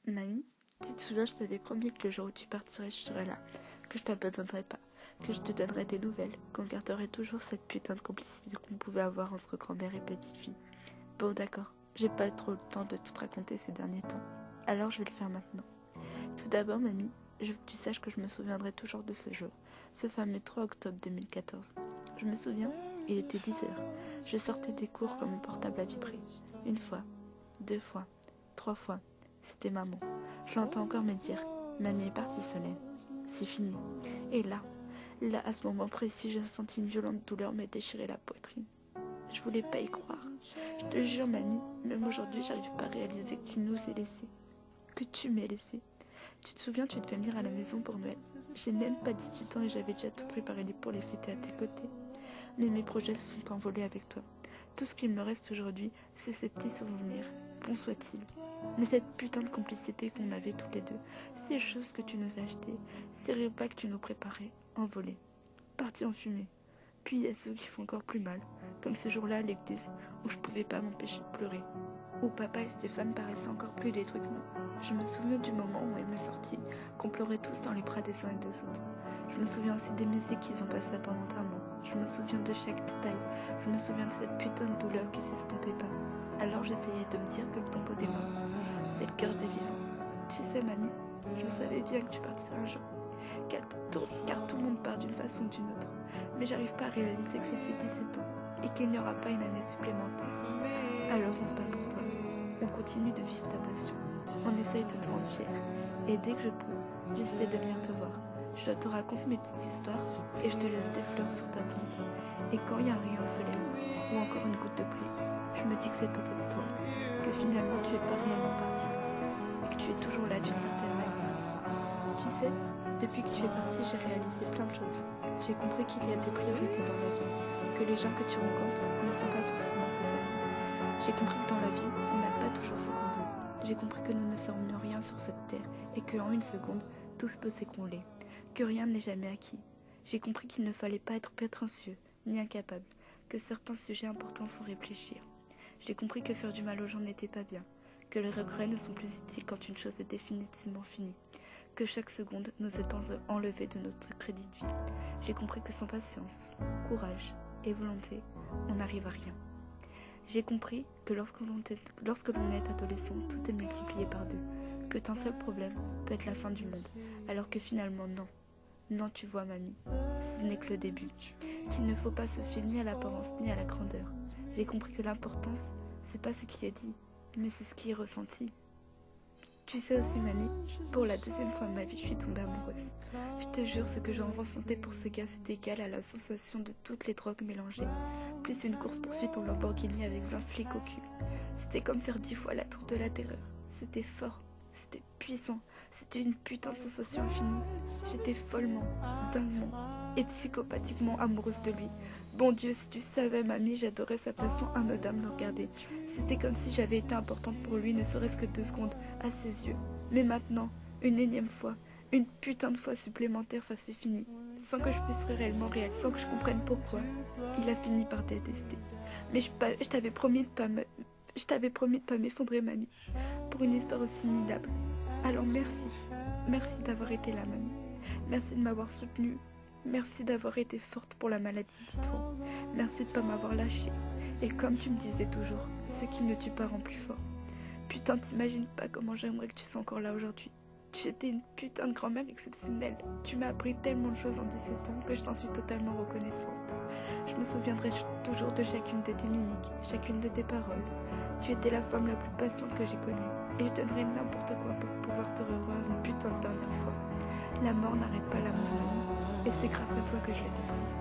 Mamie, tu te souviens, je t'avais promis que le jour où tu partirais, je serais là, que je t'abandonnerais pas, que je te donnerais des nouvelles, qu'on garderait toujours cette putain de complicité qu'on pouvait avoir entre grand-mère et petite-fille. Bon, d'accord, j'ai pas trop le temps de tout te raconter ces derniers temps, alors je vais le faire maintenant. Tout d'abord, mamie, je veux que tu saches que je me souviendrai toujours de ce jour, ce fameux 3 octobre 2014. Je me souviens, il était 10 heures. Je sortais des cours quand mon portable a vibré. Une fois, 2 fois, 3 fois. C'était maman. Je l'entends encore me dire « Mamie est partie, Solène. C'est fini. » Et là, à ce moment précis, j'ai senti une violente douleur me déchirer la poitrine. Je voulais pas y croire. Je te jure, mamie, même aujourd'hui, j'arrive pas à réaliser que tu nous aies laissés. Que tu m'aies laissé. Tu te souviens, tu devais venir à la maison pour Noël. J'ai même pas 18 ans et j'avais déjà tout préparé pour les fêter à tes côtés. Mais mes projets se sont envolés avec toi. Tout ce qu'il me reste aujourd'hui, c'est ces petits souvenirs, bons soient-ils. Mais cette putain de complicité qu'on avait tous les deux, ces choses que tu nous as achetées, ces repas que tu nous préparais, envolés, partis en fumée. Puis il y a ceux qui font encore plus mal, comme ce jour-là à l'église, où je pouvais pas m'empêcher de pleurer. Où papa et Stéphane paraissaient encore plus des trucs non. Je me souviens du moment où on est sorti, qu'on pleurait tous dans les bras des uns et des autres. Je me souviens aussi des musiques qu'ils ont passées à ton enterrement. Je me souviens de chaque détail. Je me souviens de cette putain de douleur qui s'estompait pas. Alors j'essayais de me dire que le tombeau des morts, c'est le cœur des vivants. Tu sais, mamie, je savais bien que tu partirais un jour. Car tout le monde part d'une façon ou d'une autre. Mais j'arrive pas à réaliser que ça fait 17 ans et qu'il n'y aura pas une année supplémentaire. Alors on se bat pour toi. On continue de vivre ta passion. On essaye de te rendre fière. Et dès que je peux, j'essaie de venir te voir. Je te raconte mes petites histoires et je te laisse des fleurs sur ta tombe. Et quand il y a un rayon de soleil ou encore une goutte de pluie, je me dis que c'est peut-être toi, que finalement tu es pas réellement parti et que tu es toujours là d'une certaine manière. Tu sais, depuis que tu es parti, j'ai réalisé plein de choses. J'ai compris qu'il y a des priorités dans la vie, que les gens que tu rencontres ne sont pas forcément tes amis. J'ai compris que dans la vie, on n'a pas toujours ce qu'on veut. J'ai compris que nous ne sommes rien sur cette terre et qu'en une seconde, tout peut s'écrouler, que rien n'est jamais acquis. J'ai compris qu'il ne fallait pas être prétentieux, ni incapable, que certains sujets importants faut réfléchir. J'ai compris que faire du mal aux gens n'était pas bien, que les regrets ne sont plus utiles quand une chose est définitivement finie, que chaque seconde nous est enlevée de notre crédit de vie. J'ai compris que sans patience, courage et volonté, on n'arrive à rien. J'ai compris que lorsque l'on est adolescent, tout est multiplié par 2, que d'un seul problème peut être la fin du monde, alors que finalement non. Non, tu vois, mamie, ce n'est que le début, qu'il ne faut pas se fier ni à l'apparence ni à la grandeur. J'ai compris que l'importance, c'est pas ce qui est dit, mais c'est ce qui est ressenti. Tu sais aussi, mamie, pour la 2e fois de ma vie, je suis tombée amoureuse. Je te jure, ce que j'en ressentais pour ce gars, c'était égal à la sensation de toutes les drogues mélangées, plus une course-poursuite en Lamborghini avec 20 flics au cul. C'était comme faire 10 fois la tour de la terreur. C'était fort, c'était puissant, c'était une putain de sensation infinie. J'étais follement, dinguement et psychopathiquement amoureuse de lui. Bon Dieu, si tu savais, mamie, j'adorais sa façon anodine de me regarder. C'était comme si j'avais été importante pour lui, ne serait-ce que 2 secondes, à ses yeux. Mais maintenant, une énième fois, une putain de fois supplémentaire, ça se fait fini. Sans que je puisse réellement réaliser, sans que je comprenne pourquoi. Il a fini par détester. Mais je t'avais promis de pas m'effondrer, mamie, pour une histoire aussi minable. Alors merci. Merci d'avoir été là, mamie. Merci de m'avoir soutenue. Merci d'avoir été forte pour la maladie, dis-toi. Merci de pas m'avoir lâchée. Et comme tu me disais toujours, ce qui ne tue pas rend plus fort. Putain, t'imagines pas comment j'aimerais que tu sois encore là aujourd'hui. Tu étais une putain de grand-mère exceptionnelle. Tu m'as appris tellement de choses en 17 ans que je t'en suis totalement reconnaissante. Je me souviendrai toujours de chacune de tes mimiques, chacune de tes paroles. Tu étais la femme la plus patiente que j'ai connue. Et je donnerais n'importe quoi pour pouvoir te revoir une putain de dernière fois. La mort n'arrête pas l'amour, mamie. Et c'est grâce à toi que je l'ai compris.